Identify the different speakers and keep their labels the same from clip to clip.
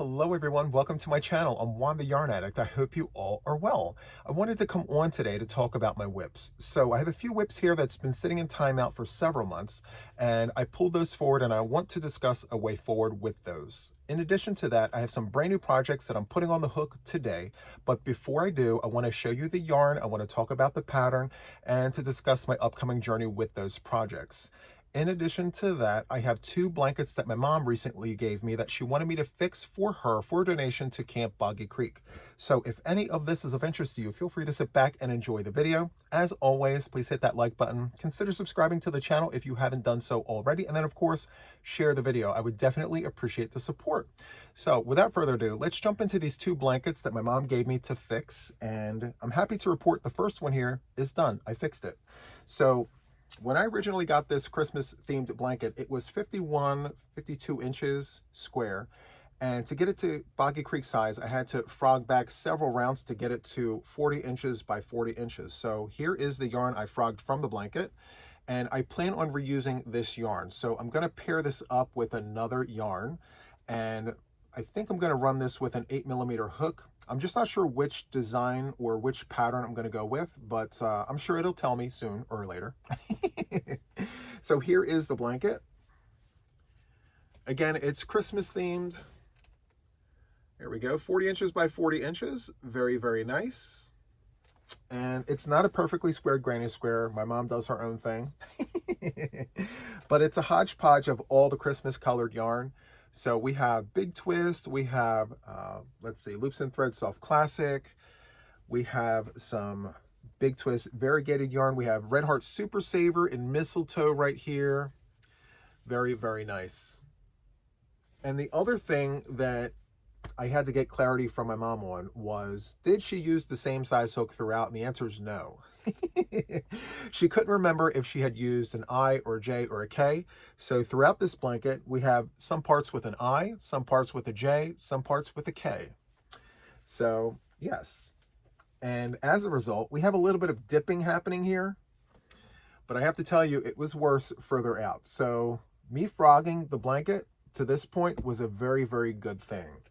Speaker 1: Hello everyone, welcome to my channel. I'm Juan the Yarn Addict. I hope you all are well. I wanted to come on today to talk about my whips. So I have a few whips here that's been sitting in timeout for several months, and I pulled those forward and I want to discuss a way forward with those. In addition to that, I have some brand new projects that I'm putting on the hook today, but before I do, I want to show you the yarn, I want to talk about the pattern, and to discuss my upcoming journey with those projects. In addition to that, I have two blankets that my mom recently gave me that she wanted me to fix for her for a donation to Camp Boggy Creek. So if any of this is of interest to you, feel free to sit back and enjoy the video. As always, please hit that like button. Consider subscribing to the channel if you haven't done so already. And then of course, share the video. I would definitely appreciate the support. So without further ado, let's jump into these two blankets that my mom gave me to fix. And I'm happy to report the first one here is done. I fixed it. So when I originally got this Christmas themed blanket, it was 52 inches square. And to get it to Boggy Creek size, I had to frog back several rounds to get it to 40 inches by 40 inches. So here is the yarn I frogged from the blanket. And I plan on reusing this yarn. So I'm going to pair this up with another yarn. And I think I'm going to run this with an 8mm hook. I'm just not sure which design or which pattern I'm going to go with, but I'm sure it'll tell me soon or later. So here is the blanket. Again, it's Christmas themed. There we go, 40 inches by 40 inches. Very, very nice. And it's not a perfectly squared granny square. My mom does her own thing. But it's a hodgepodge of all the Christmas colored yarn. So we have Big Twist, we have, let's see, Loops and Threads Soft Classic. We have some Big Twist variegated yarn. We have Red Heart Super Saver in Mistletoe right here. Very, very nice. And the other thing that I had to get clarity from my mom on was, did she use the same size hook throughout? And the answer is no. She couldn't remember if she had used an I or a J or a K. So throughout this blanket, we have some parts with an I, some parts with a J, some parts with a K. So yes. And as a result, we have a little bit of dipping happening here. But I have to tell you, it was worse further out. So me frogging the blanket to this point was a very, very good thing.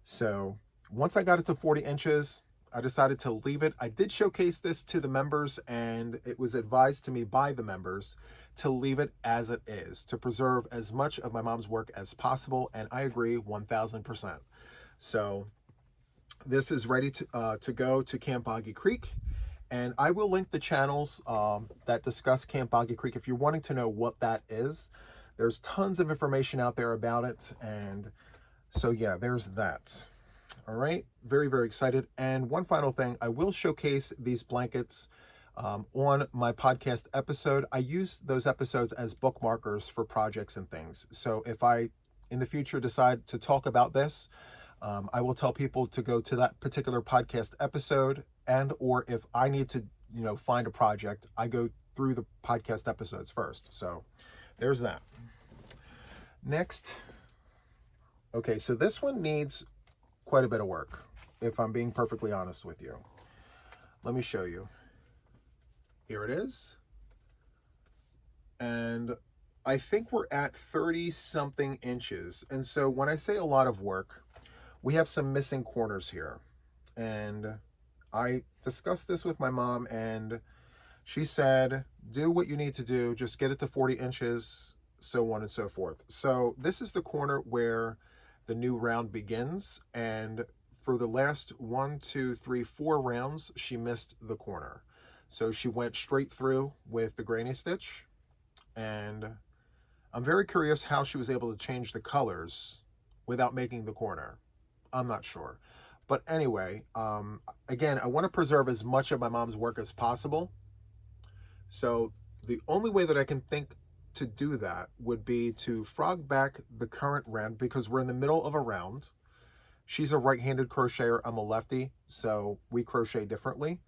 Speaker 1: So once I got it to 40 inches, I decided to leave it. I did showcase this to the members, and it was advised to me by the members to leave it as it is, to preserve as much of my mom's work as possible, and I agree 1000%. So this is ready to go to Camp Boggy Creek, and I will link the channels that discuss Camp Boggy Creek if you're wanting to know what that is. There's tons of information out there about it, and so yeah, there's that. All right, very, very excited. And one final thing, I will showcase these blankets on my podcast episode. I use those episodes as bookmarkers for projects and things. So if I, in the future, decide to talk about this, I will tell people to go to that particular podcast episode, and or if I need to, find a project, I go through the podcast episodes first. So there's that. Next. Okay, so this one needs quite a bit of work, if I'm being perfectly honest with you. Let me show you. Here it is. And I think we're at 30-something inches. And so when I say a lot of work, we have some missing corners here. And I discussed this with my mom, and she said, do what you need to do, just get it to 40 inches, so on and so forth. So this is the corner where the new round begins, and for the last 4 rounds, she missed the corner. So she went straight through with the granny stitch, and I'm very curious how she was able to change the colors without making the corner. I'm not sure. But anyway, again, I want to preserve as much of my mom's work as possible. So the only way that I can think to do that would be to frog back the current round, because we're in the middle of a round. She's a right-handed crocheter, I'm a lefty, so we crochet differently.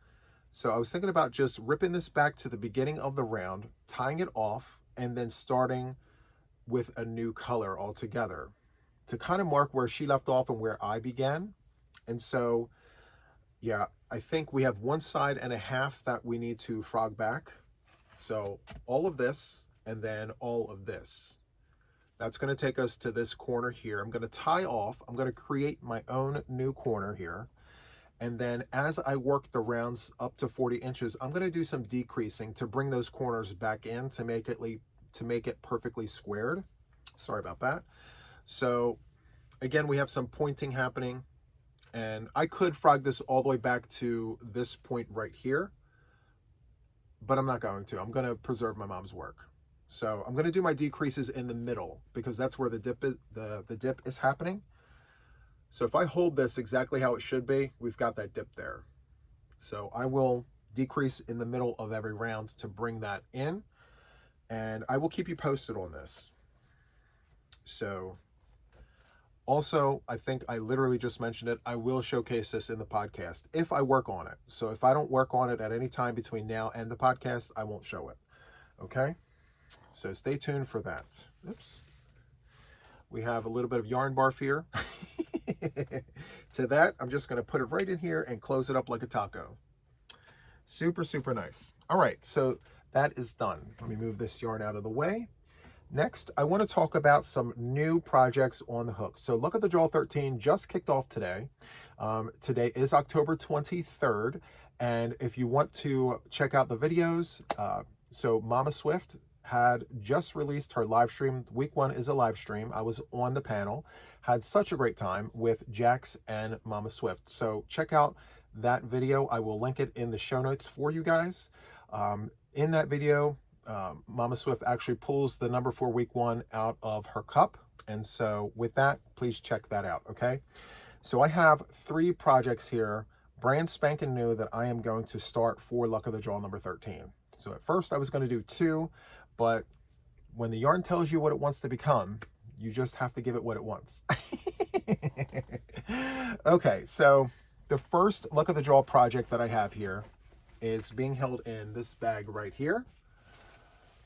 Speaker 1: So I was thinking about just ripping this back to the beginning of the round, tying it off, and then starting with a new color altogether to kind of mark where she left off and where I began. And so, yeah, I think we have 1 side and a half that we need to frog back. So all of this, and then all of this. That's going to take us to this corner here. I'm going to tie off. I'm going to create my own new corner here. And then as I work the rounds up to 40 inches, I'm going to do some decreasing to bring those corners back in to make it perfectly squared. Sorry about that. So again, we have some pointing happening, and I could frog this all the way back to this point right here, but I'm not going to. I'm going to preserve my mom's work. So I'm going to do my decreases in the middle because that's where the dip is, the dip is happening. So if I hold this exactly how it should be, we've got that dip there. So I will decrease in the middle of every round to bring that in, and I will keep you posted on this. So also, I think I literally just mentioned it, I will showcase this in the podcast if I work on it. So if I don't work on it at any time between now and the podcast, I won't show it. Okay? So stay tuned for that. Oops. We have a little bit of yarn barf here. To that, I'm just going to put it right in here and close it up like a taco. Super, super nice. All right, so that is done. Let me move this yarn out of the way. Next, I want to talk about some new projects on the hook. So Luck of the Draw 13 just kicked off today. Today is October 23rd. And if you want to check out the videos, so Mama Swift had just released her live stream. Week 1 is a live stream. I was on the panel, had such a great time with Jax and Mama Swift. So check out that video. I will link it in the show notes for you guys. In that video, Mama Swift actually pulls the number for week 1 out of her cup. And so with that, please check that out, okay? So I have 3 projects here, brand spanking new, that I am going to start for Luck of the Draw number 13. So at first I was going to do 2, but when the yarn tells you what it wants to become, you just have to give it what it wants. Okay, so the first Luck of the Draw project that I have here is being held in this bag right here.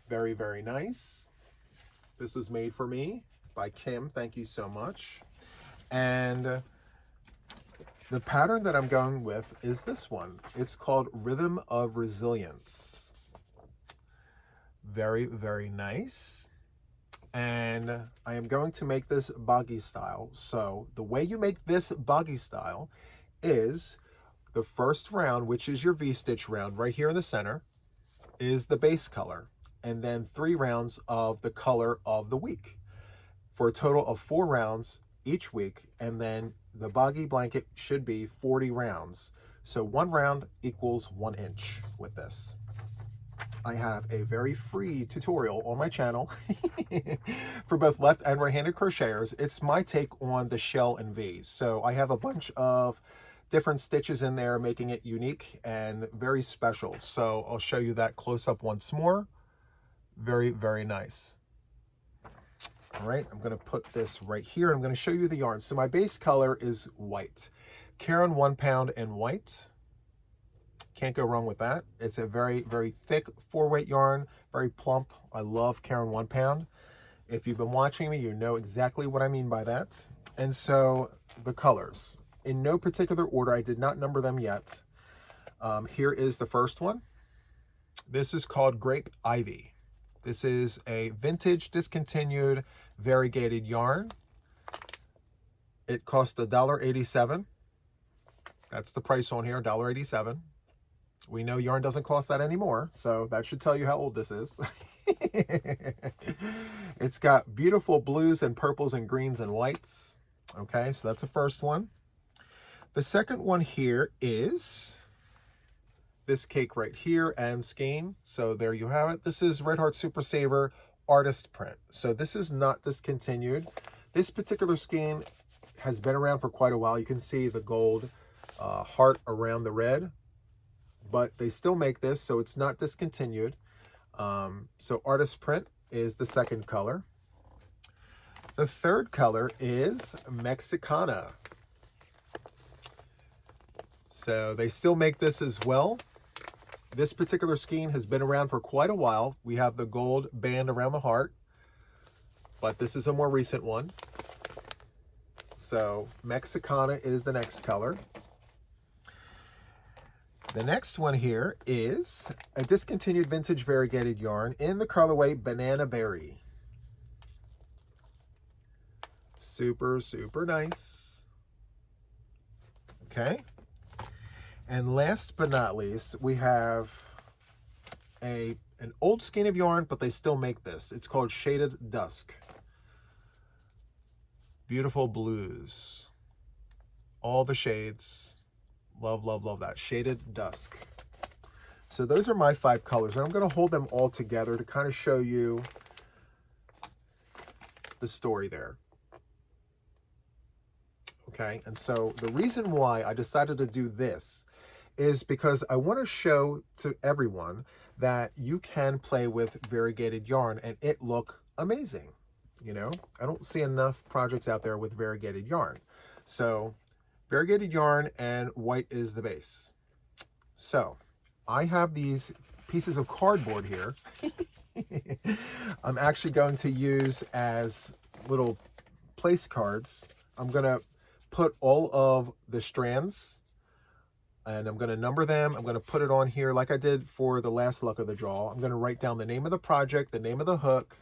Speaker 1: Very, very nice. This was made for me by Kim. Thank you so much. And the pattern that I'm going with is this one. It's called Rhythm of Resilience. Very, very nice. And I am going to make this Boggy style. So the way you make this Boggy style is the first round, which is your V-stitch round right here in the center, is the base color. And then 3 rounds of the color of the week for a total of 4 rounds each week. And then the Boggy blanket should be 40 rounds. So 1 round equals 1 inch with this. I have a very free tutorial on my channel for both left and right-handed crocheters. It's my take on the shell and V. So I have a bunch of different stitches in there, making it unique and very special. So I'll show you that close up once more. Very, very nice. All right, I'm going to put this right here. I'm going to show you the yarn. So my base color is white. Caron 1 pound in white. Can't go wrong with that. It's a very, very thick 4-weight yarn, very plump. I love Caron 1 pound. If you've been watching me, you know exactly what I mean by that. And so the colors, in no particular order, I did not number them yet. Here is the first one. This is called Grape Ivy. This is a vintage, discontinued, variegated yarn. It cost $1.87. That's the price on here, $1.87. We know yarn doesn't cost that anymore, so that should tell you how old this is. It's got beautiful blues and purples and greens and whites. Okay, so that's the first one. The second one here is this cake right here and skein. So there you have it. This is Red Heart Super Saver artist print. So this is not discontinued. This particular skein has been around for quite a while. You can see the gold heart around the red, but they still make this, so it's not discontinued. So artist print is the second color. The third color is Mexicana. So they still make this as well. This particular skein has been around for quite a while. We have the gold band around the heart, but this is a more recent one. So Mexicana is the next color. The next one here is a discontinued vintage variegated yarn in the colorway Banana Berry. Super, super nice. Okay. And last but not least, we have an old skein of yarn, but they still make this. It's called Shaded Dusk. Beautiful blues. All the shades. Love, love, love that. Shaded Dusk. So those are my 5 colors, and I'm going to hold them all together to kind of show you the story there. Okay, and so the reason why I decided to do this is because I want to show to everyone that you can play with variegated yarn and it look amazing. You know, I don't see enough projects out there with variegated yarn. So variegated yarn and white is the base. So I have these pieces of cardboard here. I'm actually going to use as little place cards. I'm going to put all of the strands and I'm going to number them. I'm going to put it on here like I did for the last luck of the draw. I'm going to write down the name of the project, the name of the hook,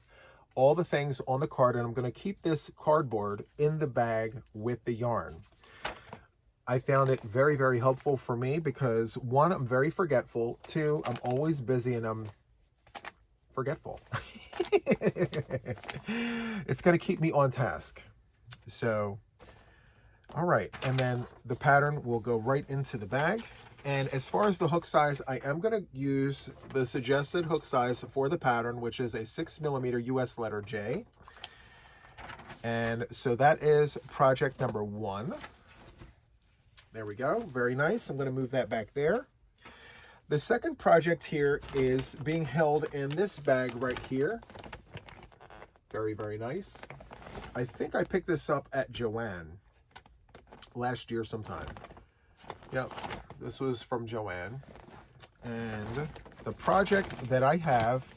Speaker 1: all the things on the card, and I'm going to keep this cardboard in the bag with the yarn. I found it very, very helpful for me because 1, I'm very forgetful. 2, I'm always busy and I'm forgetful. It's going to keep me on task. So, all right. And then the pattern will go right into the bag. And as far as the hook size, I am going to use the suggested hook size for the pattern, which is a 6mm US letter J. And so that is project number 1. There we go. Very nice. I'm going to move that back there. The second project here is being held in this bag right here. Very, very nice. I think I picked this up at Joann last year sometime. Yep, this was from Joann. And the project that I have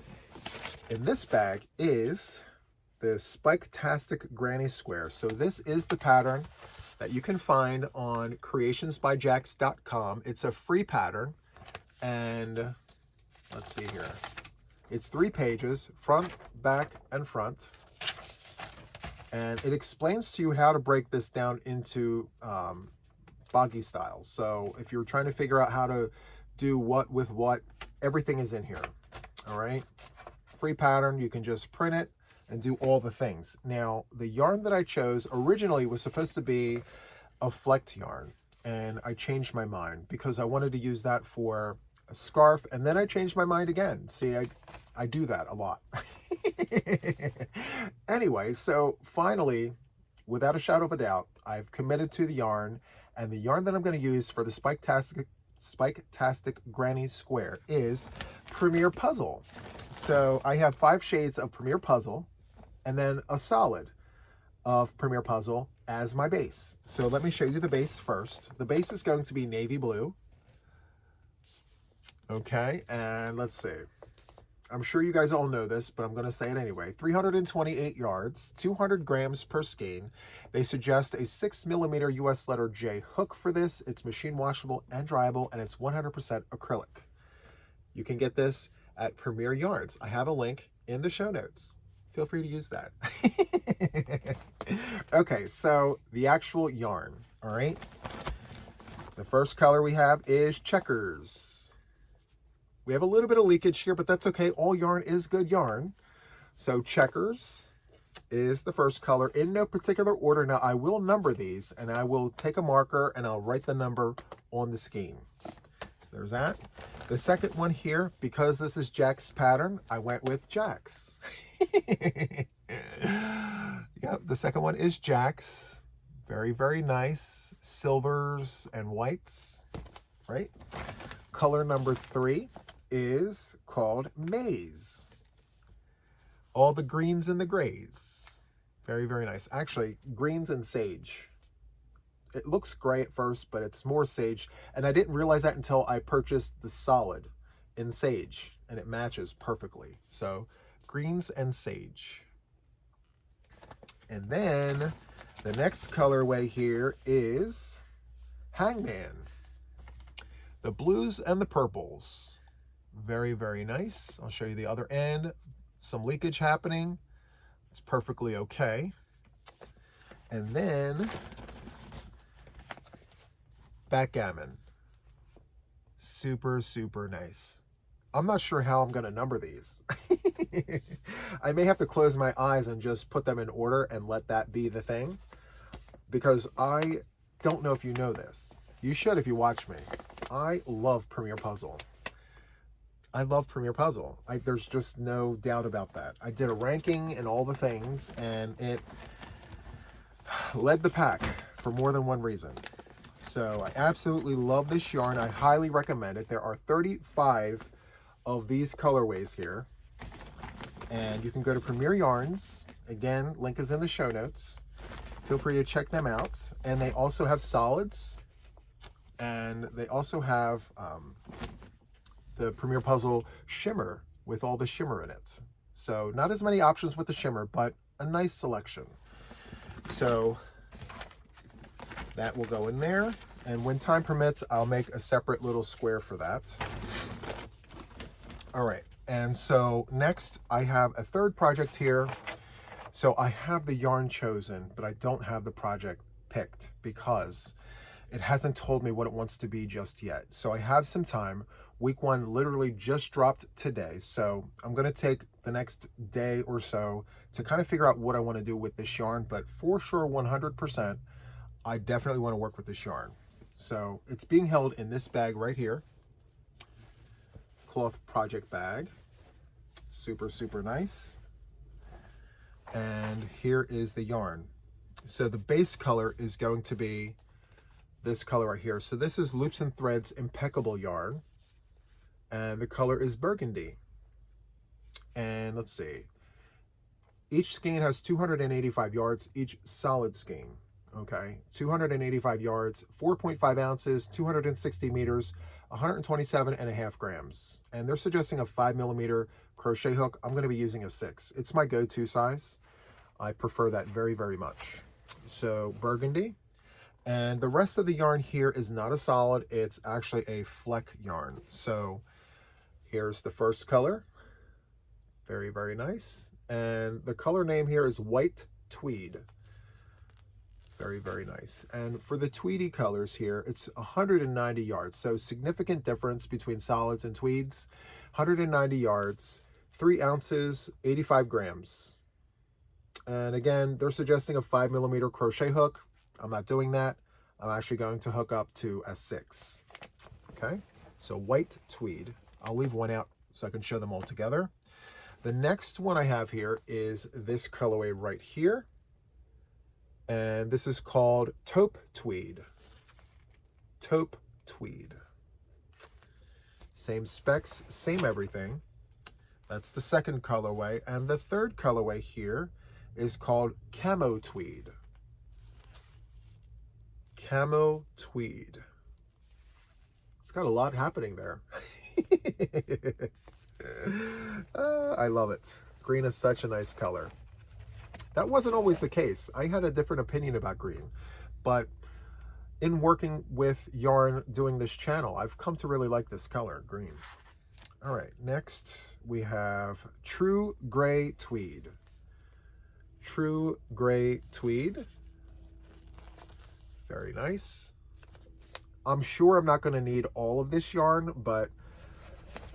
Speaker 1: in this bag is the Spikeastic Granny Square. So this is the pattern that you can find on creationsbyjax.com. It's a free pattern, and let's see here. It's 3 pages, front, back, and front. And it explains to you how to break this down into Boggy style. So if you're trying to figure out how to do what with what, everything is in here. All right. Free pattern. You can just print it and do all the things. Now, the yarn that I chose originally was supposed to be a flecked yarn, and I changed my mind because I wanted to use that for a scarf, and then I changed my mind again. See, I do that a lot. Anyway, so finally, without a shadow of a doubt, I've committed to the yarn, and the yarn that I'm going to use for the Spikeastic Granny Square is Premier Puzzle. So I have 5 shades of Premier Puzzle, and then a solid of Premier Puzzle as my base. So let me show you the base first. The base is going to be navy blue. Okay, and let's see. I'm sure you guys all know this, but I'm going to say it anyway. 328 yards, 200 grams per skein. They suggest a 6mm US letter J hook for this. It's machine washable and dryable, and it's 100% acrylic. You can get this at Premier Yarns. I have a link in the show notes. Feel free to use that. Okay, so the actual yarn, all right? The first color we have is Checkers. We have a little bit of leakage here, but that's okay. All yarn is good yarn. So Checkers is the first color in no particular order. Now I will number these, and I will take a marker and I'll write the number on the skein. So there's that. The second one here, because this is Jack's pattern, I went with Jack's. Yep, the second one is Jack's. Very, very nice. Silvers and whites, right? Color number 3 is called Maize. All the greens and the grays. Very, very nice. Actually, greens and sage. It looks gray at first, but it's more sage. And I didn't realize that until I purchased the solid in sage, and it matches perfectly. So greens and sage. And then the next colorway here is Hangman. The blues and the purples. Very, very nice. I'll show you the other end. Some leakage happening. It's perfectly okay. And then backgammon. Super, super nice. I'm not sure how I'm going to number these. I may have to close my eyes and just put them in order and let that be the thing. Because I don't know if you know this. You should if you watch me. I love Premier Puzzle. I love Premier Puzzle. There's just no doubt about that. I did a ranking and all the things, and it led the pack for more than one reason. So I absolutely love this yarn. I highly recommend it. There are 35 of these colorways here. And you can go to Premier Yarns. Again, link is in the show notes. Feel free to check them out. And they also have solids. And they also have the Premier Puzzle shimmer with all the shimmer in it. So not as many options with the shimmer, but a nice selection. So that will go in there. And when time permits, I'll make a separate little square for that. All right. And so next I have a third project here. So I have the yarn chosen, but I don't have the project picked because it hasn't told me what it wants to be just yet. So I have some time. Week 1 literally just dropped today. So I'm going to take the next day or so to kind of figure out what I want to do with this yarn. But for sure, 100%, I definitely want to work with this yarn. So it's being held in this bag right here. Cloth project bag. Super, super nice. And here is the yarn. So the base color is going to be this color right here. So this is Loops and Threads Impeccable yarn. And the color is burgundy. And let's see. Each skein has 285 yards, each solid skein. Okay, 285 yards, 4.5 ounces, 260 meters, 127.5 grams. And they're suggesting a 5mm crochet hook. I'm going to be using a 6. It's my go-to size. I prefer that very, very much. So burgundy. And the rest of the yarn here is not a solid. It's actually a fleck yarn. So here's the first color. Very, very nice. And the color name here is White Tweed. Very, very nice. And for the tweedy colors here, it's 190 yards. So significant difference between solids and tweeds. 190 yards, 3 ounces, 85 grams. And again, they're suggesting a 5mm crochet hook. I'm not doing that. I'm actually going to hook up to a 6. Okay, so white tweed. I'll leave one out so I can show them all together. The next one I have here is this colorway right here. And this is called Taupe Tweed. Taupe Tweed. Same specs, same everything. That's the second colorway. And the third colorway here is called Camo Tweed. Camo Tweed. It's got a lot happening there. I love it. Green is such a nice color. That wasn't always the case. I had a different opinion about green, but in working with yarn doing this channel, I've come to really like this color, green. All right, next we have True Gray Tweed. True Gray Tweed. Very nice. I'm sure I'm not going to need all of this yarn, but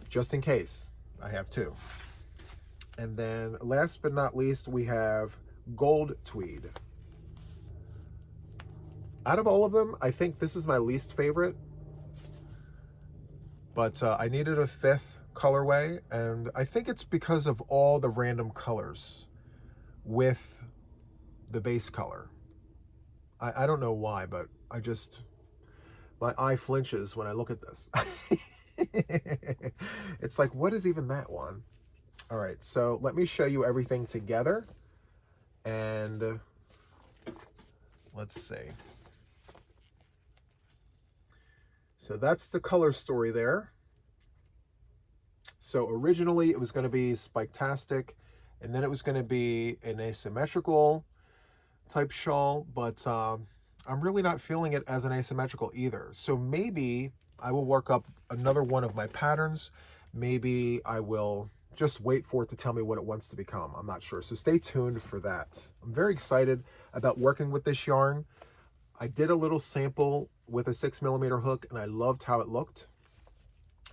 Speaker 1: just in case, I have 2. And then last but not least, we have Gold Tweed. Out of all of them, I think this is my least favorite, but I needed a 5th colorway, and I think it's because of all the random colors with the base color. I don't know why, but my eye flinches when I look at this. It's like, what is even that one? All right, so let me show you everything together. And let's see. So that's the color story there. So originally it was going to be Spikeastic, and then it was going to be an asymmetrical type shawl, but I'm really not feeling it as an asymmetrical either. So maybe I will work up another one of my patterns. Maybe I will just wait for it to tell me what it wants to become. I'm not sure. So stay tuned for that. I'm very excited about working with this yarn. I did a little sample with a 6mm hook and I loved how it looked.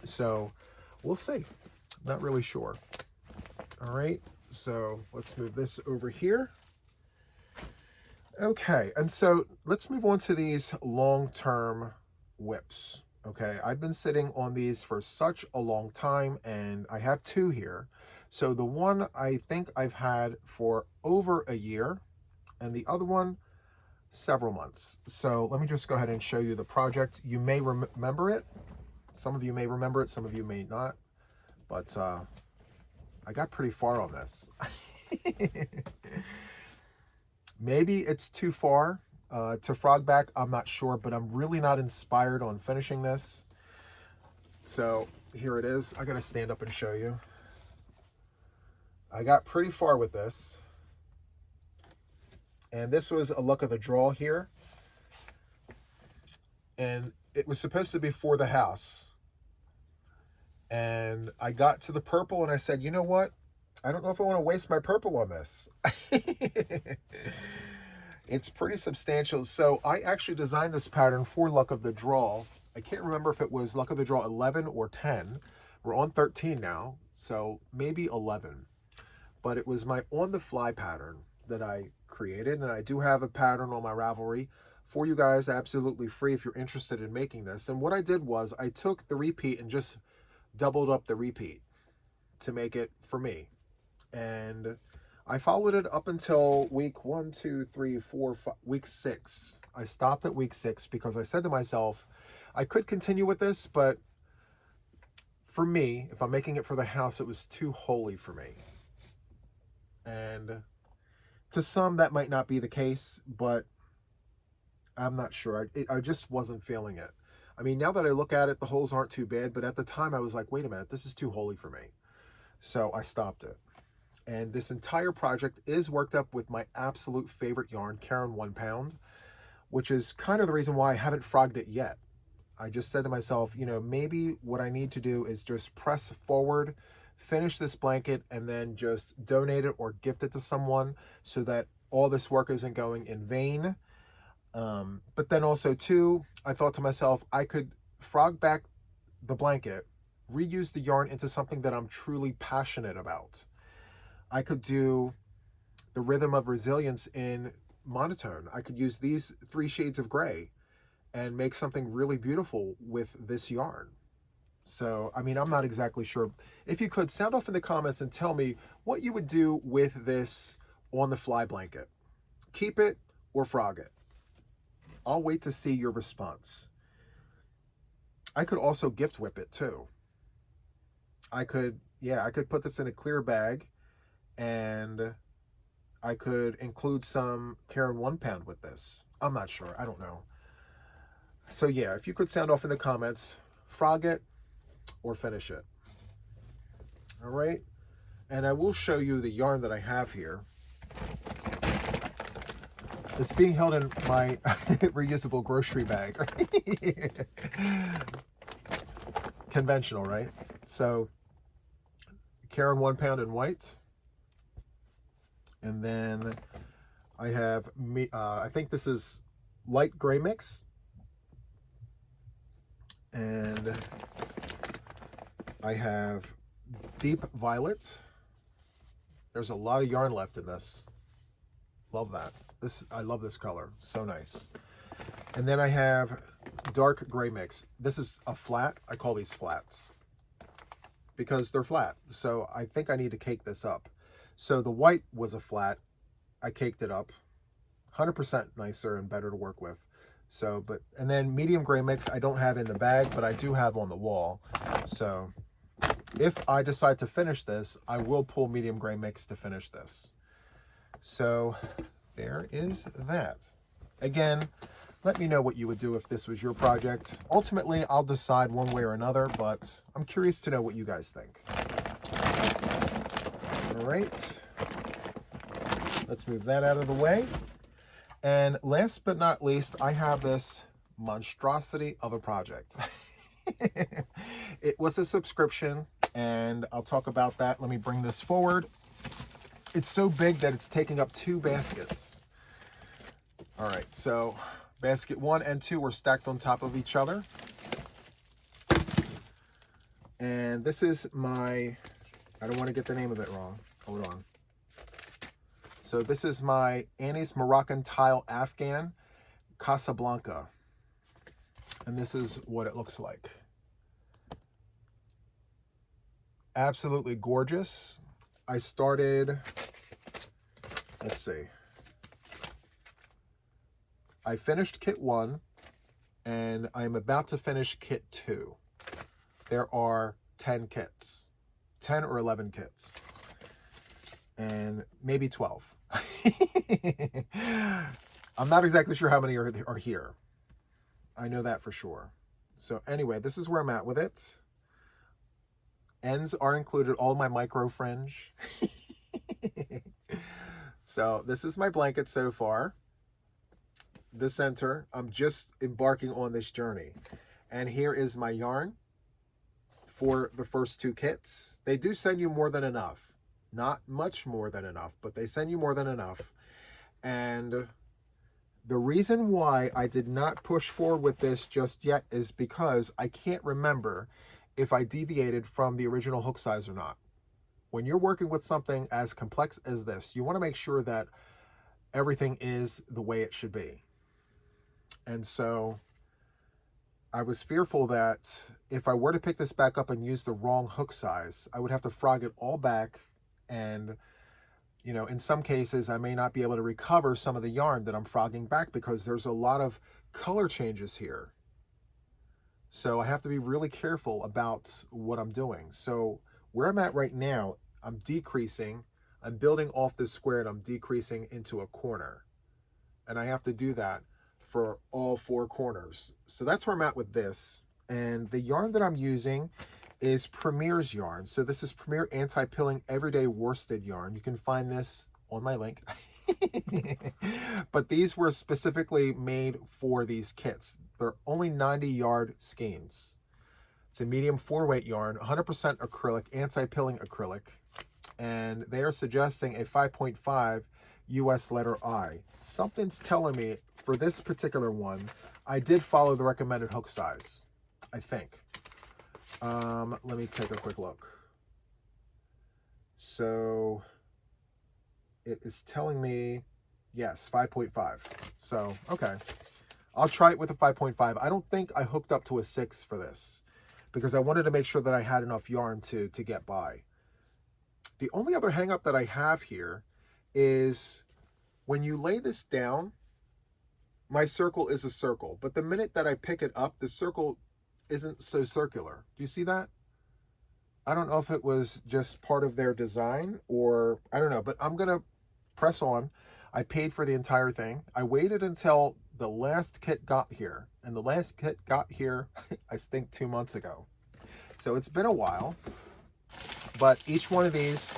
Speaker 1: So we'll see. Not really sure. All right. So let's move this over here. Okay. And so let's move on to these long-term whips. Okay, I've been sitting on these for such a long time, and I have two here. So the one I think I've had for over a year, and the other one several months. So let me just go ahead and show you the project. You may remember it. Some of you may remember it, some of you may not. But I got pretty far on this. Maybe it's too far to frog back, I'm not sure, but I'm really not inspired on finishing this. So here it is. I gotta stand up and show you. I got pretty far with this. And this was a look of the draw here. And it was supposed to be for the house. And I got to the purple and I said, you know what? I don't know if I want to waste my purple on this. It's pretty substantial. So I actually designed this pattern for Luck of the Draw. I can't remember if it was Luck of the Draw 11 or 10. We're on 13 now, so maybe 11. But it was my on-the-fly pattern that I created, and I do have a pattern on my Ravelry for you guys absolutely free if you're interested in making this. And what I did was I took the repeat and just doubled up the repeat to make it for me. And I followed it up until week 6. I stopped at week 6 because I said to myself, I could continue with this, but for me, if I'm making it for the house, it was too holy for me. And to some, that might not be the case, but I'm not sure. I just wasn't feeling it. I mean, now that I look at it, the holes aren't too bad, but at the time I was like, wait a minute, this is too holy for me. So I stopped it. And this entire project is worked up with my absolute favorite yarn, Caron 1 Pound, which is kind of the reason why I haven't frogged it yet. I just said to myself, you know, maybe what I need to do is just press forward, finish this blanket, and then just donate it or gift it to someone so that all this work isn't going in vain. But then also, too, I thought to myself, I could frog back the blanket, reuse the yarn into something that I'm truly passionate about. I could do the Rhythm of Resilience in monotone. I could use these 3 shades of gray and make something really beautiful with this yarn. So, I mean, I'm not exactly sure. If you could, sound off in the comments and tell me what you would do with this on-the-fly blanket. Keep it or frog it. I'll wait to see your response. I could also gift whip it too. I could put this in a clear bag, and I could include some Caron 1 Pound with this. I'm not sure. I don't know. So yeah, if you could sound off in the comments, frog it or finish it. All right. And I will show you the yarn that I have here. It's being held in my reusable grocery bag. Conventional, right? So Caron 1 Pound in white. And then I have, I think this is light gray mix. And I have deep violet. There's a lot of yarn left in this. Love that. I love this color. So nice. And then I have dark gray mix. This is a flat. I call these flats because they're flat. So I think I need to cake this up. So the white was a flat. I caked it up. 100% nicer and better to work with. So, and then medium gray mix I don't have in the bag, but I do have on the wall. So if I decide to finish this, I will pull medium gray mix to finish this. So there is that. Again, let me know what you would do if this was your project. Ultimately, I'll decide one way or another, but I'm curious to know what you guys think. All right. Let's move that out of the way. And last but not least, I have this monstrosity of a project. It was a subscription. and I'll talk about that. Let me bring this forward. It's so big that it's taking up 2 baskets. All right, so basket 1 and 2 were stacked on top of each other. And this is my, I don't want to get the name of it wrong. Hold on. So this is my Annie's Moroccan Tile Afghan Casablanca. And this is what it looks like. Absolutely gorgeous. I started, let's see. I finished kit 1 and I'm about to finish kit 2. There are 10 kits, 10 or 11 kits, and maybe 12. I'm not exactly sure how many are here. I know that for sure. So anyway, this is where I'm at with it. Ends are included, all my micro fringe. So this is my blanket so far. The center, I'm just embarking on this journey. And here is my yarn for the first 2 kits. They do send you more than enough. Not much more than enough, but they send you more than enough. And the reason why I did not push forward with this just yet is because I can't remember if I deviated from the original hook size or not. When you're working with something as complex as this, you want to make sure that everything is the way it should be. And so I was fearful that if I were to pick this back up and use the wrong hook size, I would have to frog it all back. And, you know, in some cases, I may not be able to recover some of the yarn that I'm frogging back because there's a lot of color changes here. So I have to be really careful about what I'm doing. So where I'm at right now, I'm decreasing. I'm building off this square and I'm decreasing into a corner. And I have to do that for all 4 corners. So that's where I'm at with this. And the yarn that I'm using is Premier's yarn. So this is Premier Anti-Pilling Everyday Worsted yarn. You can find this on my link. But these were specifically made for these kits. They're only 90-yard skeins. It's a medium 4-weight yarn, 100% acrylic, anti-pilling acrylic. And they are suggesting a 5.5 US letter I. Something's telling me for this particular one, I did follow the recommended hook size, I think. Let me take a quick look. So it is telling me, yes, 5.5. So, okay. I'll try it with a 5.5. I don't think I hooked up to a 6 for this because I wanted to make sure that I had enough yarn to get by. The only other hang up that I have here is when you lay this down, my circle is a circle, but the minute that I pick it up, the circle isn't so circular. Do you see that? I don't know if it was just part of their design or I don't know, but I'm going to press on. I paid for the entire thing. I waited until the last kit got here, and the last kit got here, I think 2 months ago. So it's been a while, but each one of these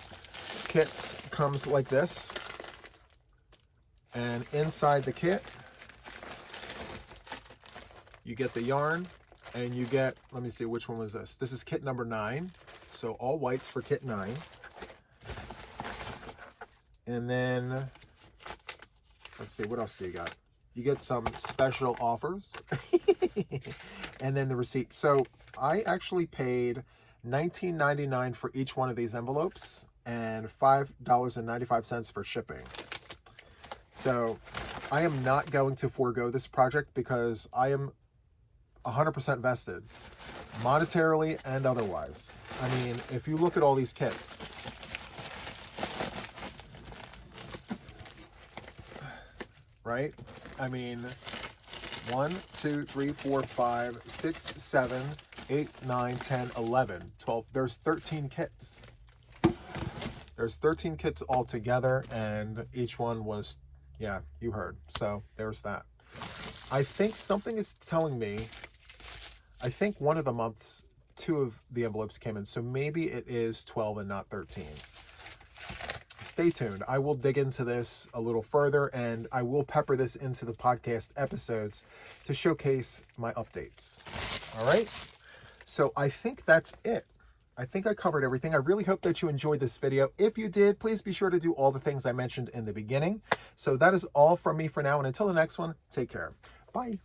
Speaker 1: kits comes like this. And inside the kit, you get the yarn and you get, let me see, which one was this? This is kit number 9. So all whites for kit 9. And then, let's see, what else do you got? You get some special offers. And then the receipt. So I actually paid $19.99 for each one of these envelopes and $5.95 for shipping. So I am not going to forego this project because I am 100% vested, monetarily and otherwise. I mean, if you look at all these kits, right? I mean, 1, 2, 3, 4, 5, 6, 7, 8, 9, 10, 11, 12. There's 13 kits. There's 13 kits altogether, and each one was, yeah, you heard. So there's that. I think something is telling me, I think one of the months, 2 of the envelopes came in. So maybe it is 12 and not 13. Stay tuned. I will dig into this a little further, and I will pepper this into the podcast episodes to showcase my updates. All right. So I think that's it. I think I covered everything. I really hope that you enjoyed this video. If you did, please be sure to do all the things I mentioned in the beginning. So that is all from me for now. And until the next one, take care. Bye.